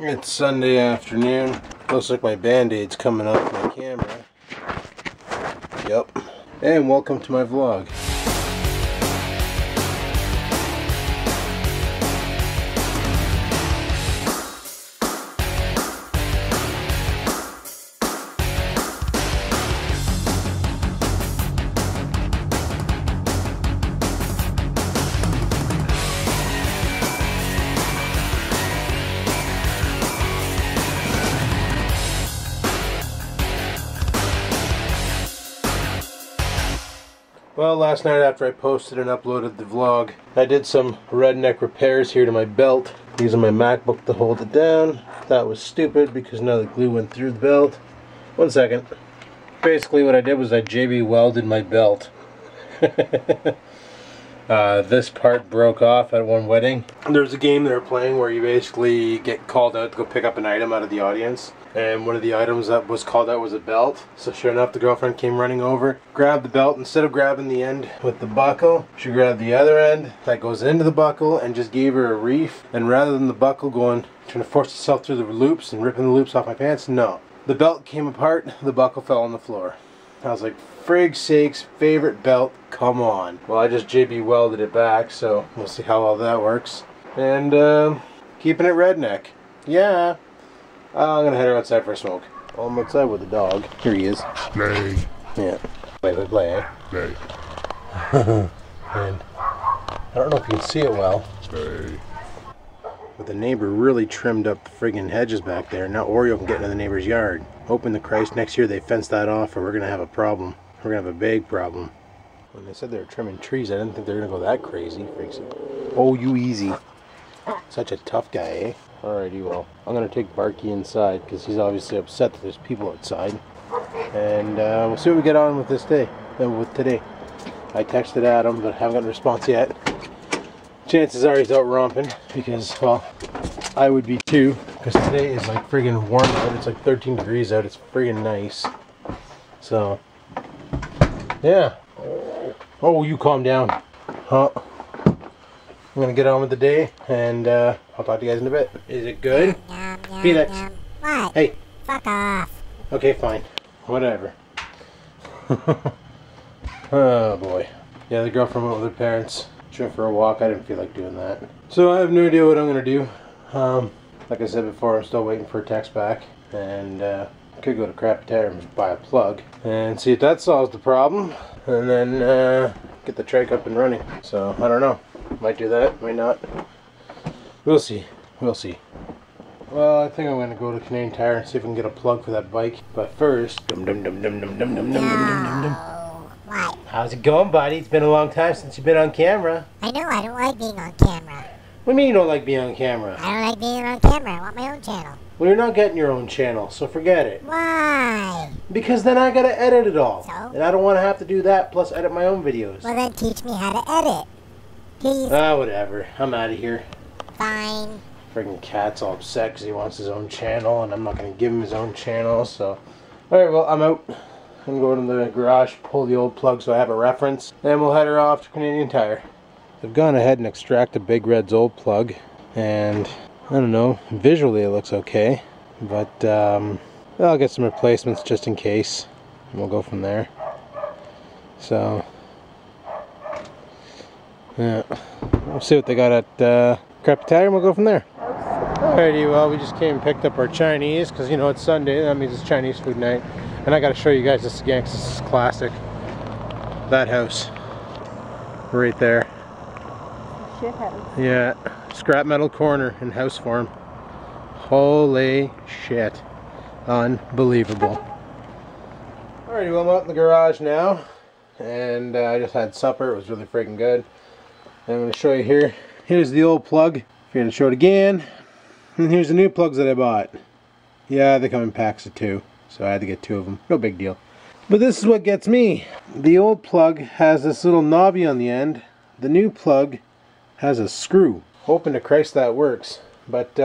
It's Sunday afternoon. Looks like my band-aid's coming off my camera. Yep. And welcome to my vlog. Well, last night after I posted and uploaded the vlog, I did some redneck repairs here to my belt, using my MacBook to hold it down. That was stupid because now the glue went through the belt. One second. Basically what I did was I JB welded my belt. This part broke off at one wedding. There's a game they were playing where you basically get called out to go pick up an item out of the audience. And one of the items that was called out was a belt. So sure enough, the girlfriend came running over, grabbed the belt. Instead of grabbing the end with the buckle, she grabbed the other end that goes into the buckle and just gave her a reef. And rather than the buckle trying to force itself through the loops and ripping the loops off my pants, no. The belt came apart, the buckle fell on the floor. I was like, frig sakes, favorite belt, come on. Well, I just JB welded it back, so we'll see how all that works. And keeping it redneck. Yeah. I'm gonna head her outside for a smoke. Well, I'm outside with the dog. Here he is. Play. Yeah. Play, eh? Play. And I don't know if you can see it well. Play. But the neighbor really trimmed up the friggin' hedges back there. Now Oreo can get into the neighbor's yard. Hoping the Christ next year they fence that off or we're gonna have a problem. We're gonna have a big problem. When they said they were trimming trees, I didn't think they were gonna go that crazy. Oh, you easy. Such a tough guy, eh? Alrighty, well, I'm gonna take Barky inside because he's obviously upset that there's people outside. And we'll see what we get on with this day. With today. I texted Adam, but I haven't gotten a response yet. Chances are he's out romping because, well, I would be too. Because today is like friggin' warm out. It's like 13 degrees out. It's friggin' nice. So, yeah. Oh, you calm down. Huh? I'm gonna get on with the day, and I'll talk to you guys in a bit. Is it good? Felix. What? Hey. Fuck off. Okay, fine. Whatever. Oh boy. Yeah, the girlfriend went with her parents. She went for a walk. I didn't feel like doing that. So I have no idea what I'm gonna do. Like I said before, I'm still waiting for a text back, and I could go to Crappy Tire and just buy a plug and see if that solves the problem, and then get the trike up and running. So I don't know. Might do that, might not. We'll see. We'll see. Well, I think I'm gonna go to Canadian Tire and see if I can get a plug for that bike. But first, dum dum dum dum dum dum dum dum dum dum dum. What? How's it going, buddy? It's been a long time since you've been on camera. I know, I don't like being on camera. What do you mean you don't like being on camera? I don't like being on camera. I want my own channel. Well, you're not getting your own channel, so forget it. Why? Because then I gotta edit it all. So? And I don't want to have to do that, plus edit my own videos. Well, then teach me how to edit. Please. Whatever. I'm out of here. Fine. Friggin' cat's all upset because he wants his own channel, and I'm not gonna give him his own channel, so. Alright, well, I'm out. I'm going to the garage, pull the old plug so I have a reference, and we'll head her off to Canadian Tire. I've gone ahead and extracted Big Red's old plug, and I don't know, visually it looks okay, but I'll get some replacements just in case, and we'll go from there. So, yeah, we'll see what they got at Crappy Tire, and we'll go from there. Alrighty, well, we just came and picked up our Chinese, because you know it's Sunday, that means it's Chinese food night. And I gotta show you guys this again, because this is classic. That house. Right there. Shit house. Yeah, scrap metal corner in house form. Holy shit. Unbelievable. Alrighty, well, I'm out in the garage now. And I just had supper, it was really freaking good. And I'm gonna show you here. Here's the old plug. Here to show it again. And here's the new plugs that I bought. Yeah, they come in packs of 2. So I had to get 2 of them. No big deal. But this is what gets me. The old plug has this little knobby on the end. The new plug has a screw. Hoping to Christ that works. But,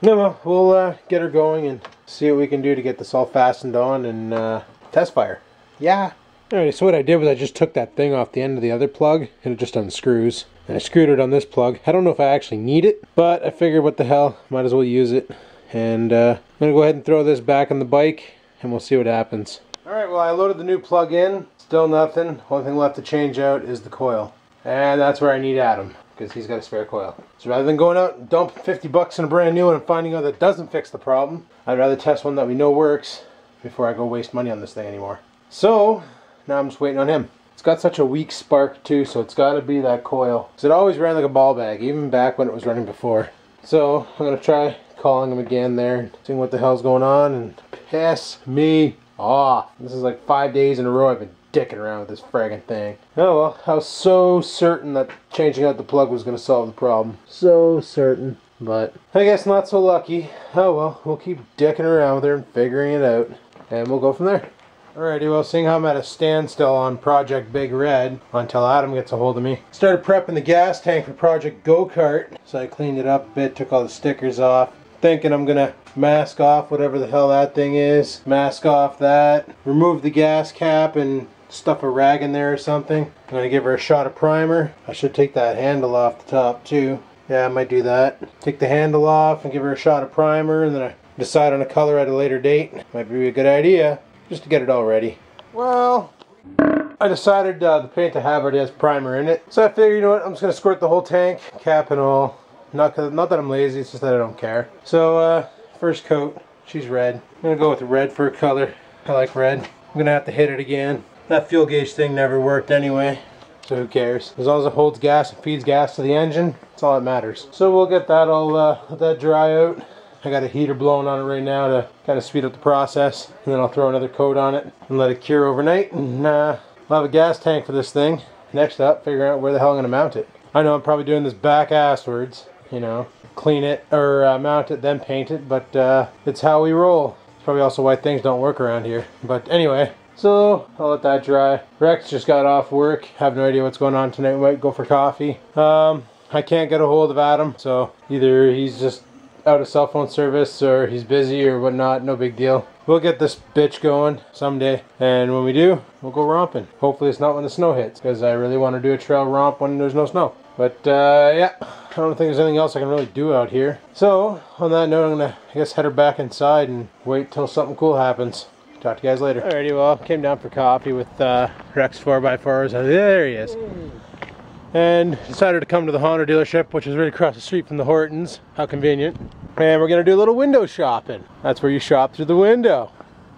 no, we'll get her going and see what we can do to get this all fastened on and test fire. Yeah. Alright, so what I did was I just took that thing off the end of the other plug and it just unscrews. And I screwed it on this plug. I don't know if I actually need it, but I figured what the hell, might as well use it. And I'm going to go ahead and throw this back on the bike and we'll see what happens. Alright, well I loaded the new plug in. Still nothing. Only thing left to change out is the coil. And that's where I need Adam, because he's got a spare coil. So rather than going out and dumping 50 bucks in a brand new one and finding out that doesn't fix the problem, I'd rather test one that we know works before I go waste money on this thing anymore. So now I'm just waiting on him. It's got such a weak spark too, so it's got to be that coil. Because it always ran like a ball bag, even back when it was running before. So I'm going to try calling him again there and seeing what the hell's going on and piss me off. This is like 5 days in a row I've been dicking around with this friggin' thing. Oh well, I was so certain that changing out the plug was going to solve the problem. So certain. But I guess not so lucky. Oh well, we'll keep dicking around with her and figuring it out. And we'll go from there. Alrighty, well seeing how I'm at a standstill on Project Big Red until Adam gets a hold of me. Started prepping the gas tank for Project Go-kart. So I cleaned it up a bit, took all the stickers off. Thinking I'm gonna mask off whatever the hell that thing is. Mask off that. Remove the gas cap and stuff a rag in there or something. I'm gonna give her a shot of primer. I should take that handle off the top too. Yeah, I might do that. Take the handle off and give her a shot of primer, and then I decide on a color at a later date. Might be a good idea, just to get it all ready. Well, I decided the paint I have already has primer in it. So I figured, you know what, I'm just gonna squirt the whole tank, cap and all. Not that I'm lazy, it's just that I don't care. So, first coat, she's red. I'm gonna go with red for a color. I like red. I'm gonna have to hit it again. That fuel gauge thing never worked anyway, so who cares? As long as it holds gas and feeds gas to the engine, that's all that matters. So we'll get that all, let that dry out. I got a heater blowing on it right now to kind of speed up the process, and then I'll throw another coat on it and let it cure overnight, and I'll have a gas tank for this thing. Next up, figuring out where the hell I'm gonna mount it. I know I'm probably doing this back-asswards, you know, clean it or mount it, then paint it, but it's how we roll. It's probably also why things don't work around here. But anyway, so I'll let that dry. Rex just got off work. Have no idea what's going on tonight. We might go for coffee. I can't get a hold of Adam, so either he's just out of cell phone service or he's busy or whatnot. No big deal. We'll get this bitch going someday, and when we do, we'll go romping. Hopefully it's not when the snow hits, because I really want to do a trail romp when there's no snow. But yeah, I don't think there's anything else I can really do out here. So on that note, I'm gonna, I guess, head her back inside and wait till something cool happens. Talk to you guys later. Alrighty, well, came down for coffee with Rex 4x4s. There he is. And decided to come to the Honda dealership, which is right across the street from the Hortons. How convenient. And we're gonna do a little window shopping. That's where you shop through the window,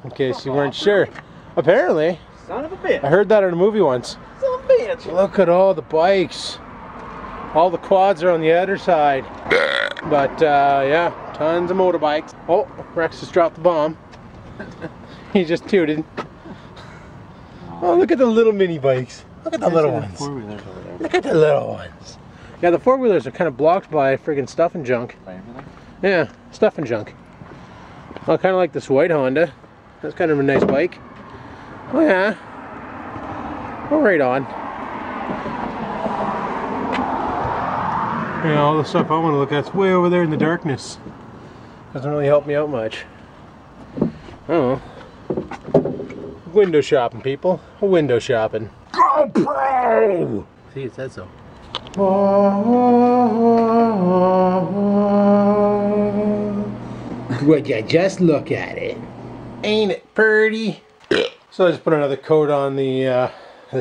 in case you weren't sure. Apparently. Son of a bitch. I heard that in a movie once. Son of a bitch. Look at all the bikes. All the quads are on the other side. But yeah, tons of motorbikes. Oh, Rex just dropped the bomb. He just tooted. Oh, look at the little mini bikes. Look at the little ones. Four-wheelers over there. Look at the little ones. Yeah, the four-wheelers are kind of blocked by friggin' stuff and junk. By everything? Yeah, stuff and junk. Well, kind of like this white Honda. That's kind of a nice bike. Oh yeah. Well, right on. Yeah, all the stuff I want to look at's way over there in the darkness. Doesn't really help me out much. Oh. Window shopping, people. Window shopping. GoPro! See, it said so. Would you just look at it? Ain't it pretty? So I just put another coat on the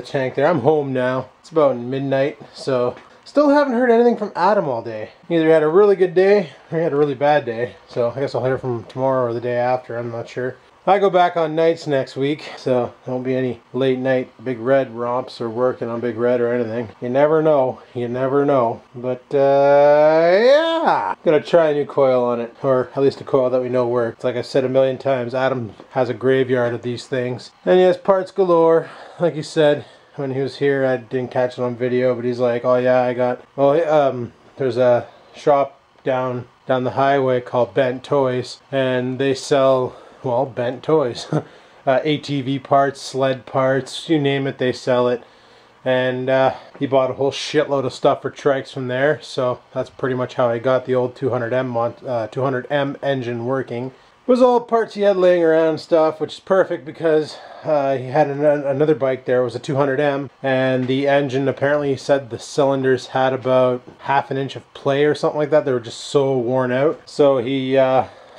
tank there. I'm home now. It's about midnight, so still haven't heard anything from Adam all day. Either he had a really good day or he had a really bad day. So I guess I'll hear from him tomorrow or the day after. I'm not sure. I go back on nights next week, so there won't be any late night Big Red romps or working on Big Red or anything. You never know. You never know. But yeah, gonna try a new coil on it, or at least a coil that we know works. Like I said a million times, Adam has a graveyard of these things, and he has parts galore. Like he said when he was here, I didn't catch it on video, but he's like, oh yeah, I got, well, there's a shop down the highway called Bent Toys, and they sell, well, bent toys. ATV parts, sled parts, you name it, they sell it. And he bought a whole shitload of stuff for trikes from there, so that's pretty much how I got the old 200M engine working. It was all parts he had laying around and stuff, which is perfect because he had another bike there. It was a 200M, and the engine, apparently he said the cylinders had about half an inch of play or something like that. They were just so worn out. So he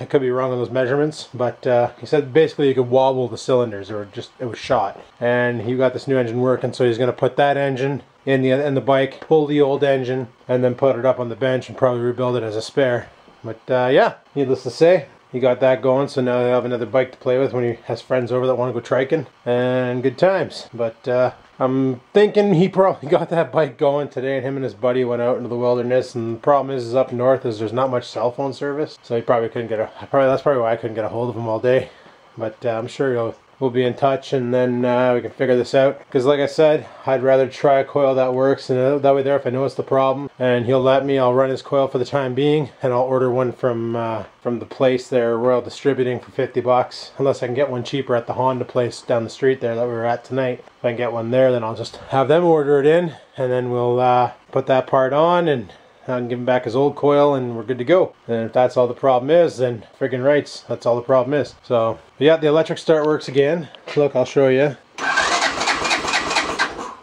I could be wrong on those measurements, but he said basically you could wobble the cylinders, or just it was shot. And he got this new engine working, so he's going to put that engine in the bike, pull the old engine, and then put it up on the bench and probably rebuild it as a spare. But yeah, needless to say, he got that going, so now he'll have another bike to play with when he has friends over that want to go triking, and good times. But I'm thinking he probably got that bike going today, and him and his buddy went out into the wilderness. And the problem is up north is there's not much cell phone service, so he probably couldn't get that's probably why I couldn't get a hold of him all day. But I'm sure we'll be in touch, and then we can figure this out. Because like I said, I'd rather try a coil that works, and that way there, if I know it's the problem, and he'll let me, I'll run his coil for the time being, and I'll order one from the place there, Royal Distributing, for 50 bucks. Unless I can get one cheaper at the Honda place down the street there that we were at tonight. If I can get one there, then I'll just have them order it in, and then we'll put that part on, and I can give him back his old coil, and we're good to go. And if that's all the problem is, then friggin' rights, that's all the problem is. So yeah, the electric start works again. Look, I'll show you.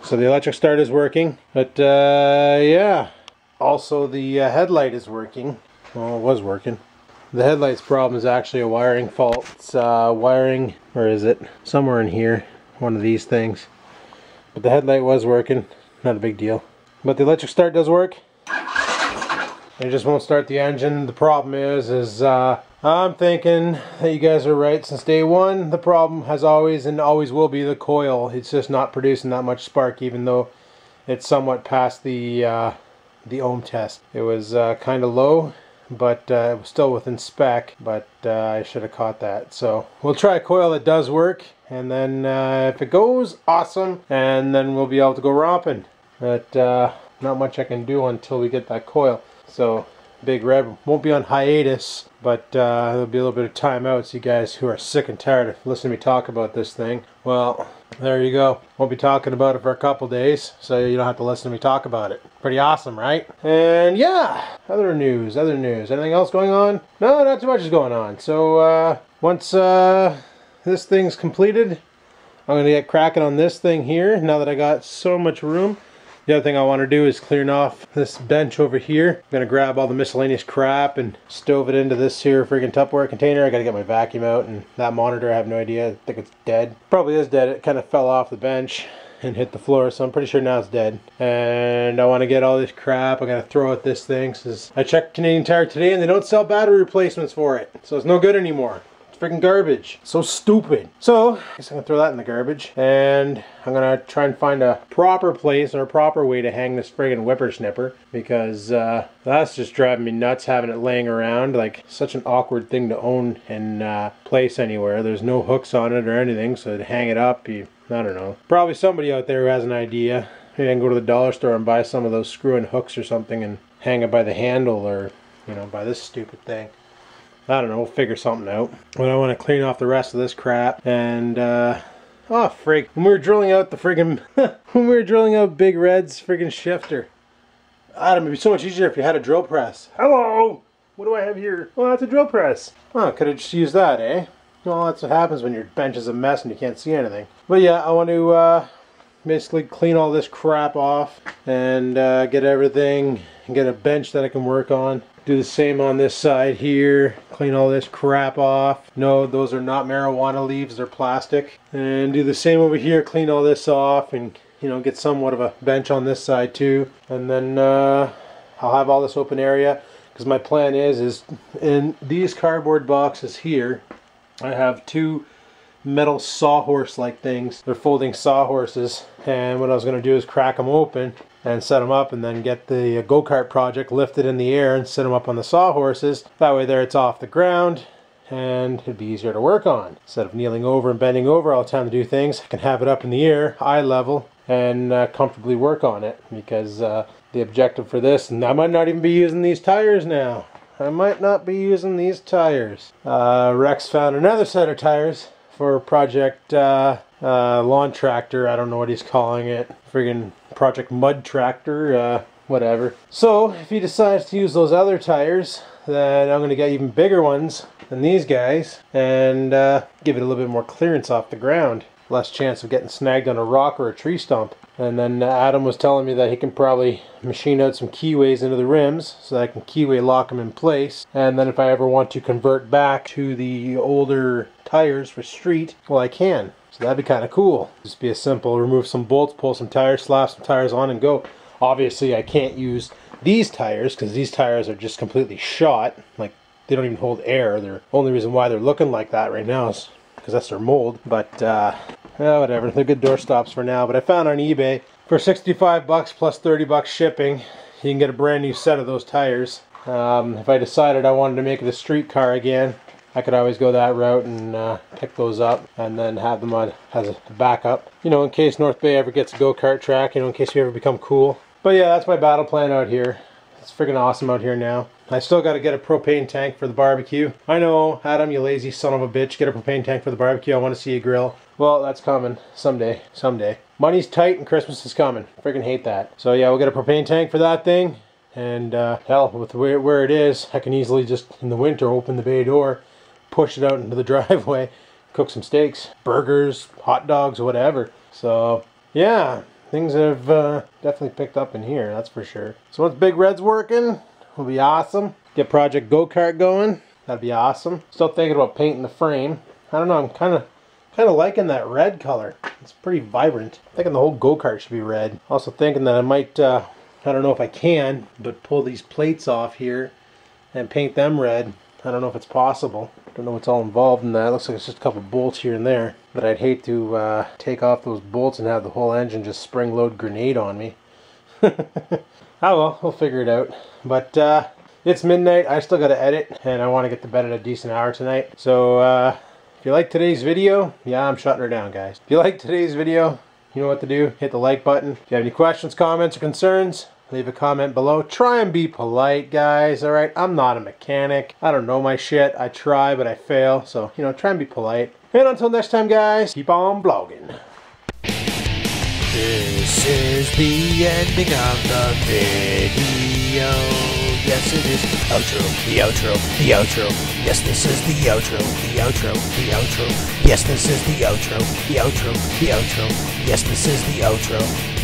So the electric start is working, but yeah, also the headlight is working. Well, it was working. The headlight's problem is actually a wiring fault. It's wiring, where is it? Somewhere in here, one of these things. But the headlight was working, not a big deal. But the electric start does work. It just won't start the engine. The problem is I'm thinking that you guys are right since day one. The problem has always and always will be the coil. It's just not producing that much spark, even though it's somewhat past the ohm test. It was kind of low, but it was still within spec, but I should have caught that. So we'll try a coil that does work, and then if it goes, awesome, and then we'll be able to go romping. But not much I can do until we get that coil. So Big Red won't be on hiatus, but there'll be a little bit of time out, so you guys who are sick and tired of listening to me talk about this thing, well, there you go. Won't be talking about it for a couple days, so you don't have to listen to me talk about it. Pretty awesome, right? And yeah, other news. Anything else going on? No, not too much is going on. So once this thing's completed, I'm going to get cracking on this thing here, now that I got so much room. The other thing I want to do is clean off this bench over here. I'm going to grab all the miscellaneous crap and stove it into this here friggin' Tupperware container. I got to get my vacuum out, and that monitor, I have no idea. I think it's dead. Probably is dead. It kind of fell off the bench and hit the floor, so I'm pretty sure now it's dead. And I want to get all this crap. I got to throw at this thing, because I checked Canadian Tire today and they don't sell battery replacements for it. So it's no good anymore. Freaking garbage. So stupid. So I guess I'm gonna throw that in the garbage, and I'm gonna try and find a proper place or a proper way to hang this friggin' whippersnipper, because that's just driving me nuts, having it laying around. Like, such an awkward thing to own and place anywhere. There's no hooks on it or anything, so to hang it up, I don't know. Probably somebody out there who has an idea. Maybe I can go to the dollar store and buy some of those screw-in hooks or something and hang it by the handle, or by this stupid thing. I don't know, we'll figure something out. But I want to clean off the rest of this crap, and oh frig, when we were drilling out the friggin' when we were drilling out Big Red's friggin' shifter, Adam, it'd be so much easier if you had a drill press. Hello! What do I have here? Oh, that's a drill press. Oh, could have just used that, eh? Well, that's what happens when your bench is a mess and you can't see anything. But yeah, I want to basically clean all this crap off and get everything, and get a bench that I can work on. Do the same on this side here. Clean all this crap off. No, those are not marijuana leaves, they're plastic. And do the same over here. Clean all this off, and get somewhat of a bench on this side too. And then I'll have all this open area, because my plan is in these cardboard boxes here, I have two metal sawhorse like things. They're folding sawhorses, and what I was going to do is crack them open and set them up, and then get the go-kart project lifted in the air and set them up on the sawhorses. That way there it's off the ground, and it'd be easier to work on. Instead of kneeling over and bending over all the time to do things, I can have it up in the air, eye level, and comfortably work on it. Because the objective for this, and I might not even be using these tires now. I might not be using these tires. Rex found another set of tires for Project Lawn Tractor. I don't know what he's calling it. Friggin' Project Mud Tractor, whatever. So if he decides to use those other tires, then I'm going to get even bigger ones than these guys, and give it a little bit more clearance off the ground. Less chance of getting snagged on a rock or a tree stump. And then Adam was telling me that he can probably machine out some keyways into the rims so that I can keyway lock them in place. And then if I ever want to convert back to the older tires for street, well, I can. So that'd be kind of cool. Just be a simple remove some bolts, pull some tires, slap some tires on and go. Obviously I can't use these tires because these tires are just completely shot. Like, they don't even hold air. The only reason why they're looking like that right now is because that's their mold. But yeah, whatever, they're good door stops for now. But I found on eBay for 65 bucks plus 30 bucks shipping, you can get a brand new set of those tires. If I decided I wanted to make it a street car again, I could always go that route and pick those up and then have them on as a backup. You know, in case North Bay ever gets a go-kart track, you know, in case we ever become cool. But yeah, that's my battle plan out here. It's freaking awesome out here now. I still got to get a propane tank for the barbecue. I know, Adam, you lazy son of a bitch, get a propane tank for the barbecue. I want to see you grill. Well, that's coming someday. Someday. Money's tight and Christmas is coming. Freaking hate that. So yeah, we'll get a propane tank for that thing. And hell, with where it is, I can easily just in the winter open the bay door, push it out into the driveway, cook some steaks, burgers, hot dogs, whatever. So yeah, things have definitely picked up in here, that's for sure. So once Big Red's working, will be awesome. Get Project Go-kart going. That'd be awesome. Still thinking about painting the frame. I don't know, I'm kind of liking that red color. It's pretty vibrant. I'm thinking the whole go-kart should be red. Also thinking that I might, I don't know if I can, but pull these plates off here and paint them red. I don't know if it's possible. Don't know what's all involved in that. Looks like it's just a couple bolts here and there. But I'd hate to take off those bolts and have the whole engine just spring-load grenade on me. Oh well, we'll figure it out. But it's midnight. I still got to edit, and I want to get to bed at a decent hour tonight. So if you like today's video, yeah, I'm shutting her down, guys. If you like today's video, you know what to do. Hit the like button. If you have any questions, comments, or concerns, leave a comment below. Try and be polite, guys, alright? I'm not a mechanic. I don't know my shit. I try, but I fail. So, you know, try and be polite. And until next time, guys, keep on blogging. This is the ending of the video. Yes, it is the outro, the outro, the outro. Yes, this is the outro, the outro, the outro. Yes, this is the outro, the outro, the outro. Yes, this is the outro.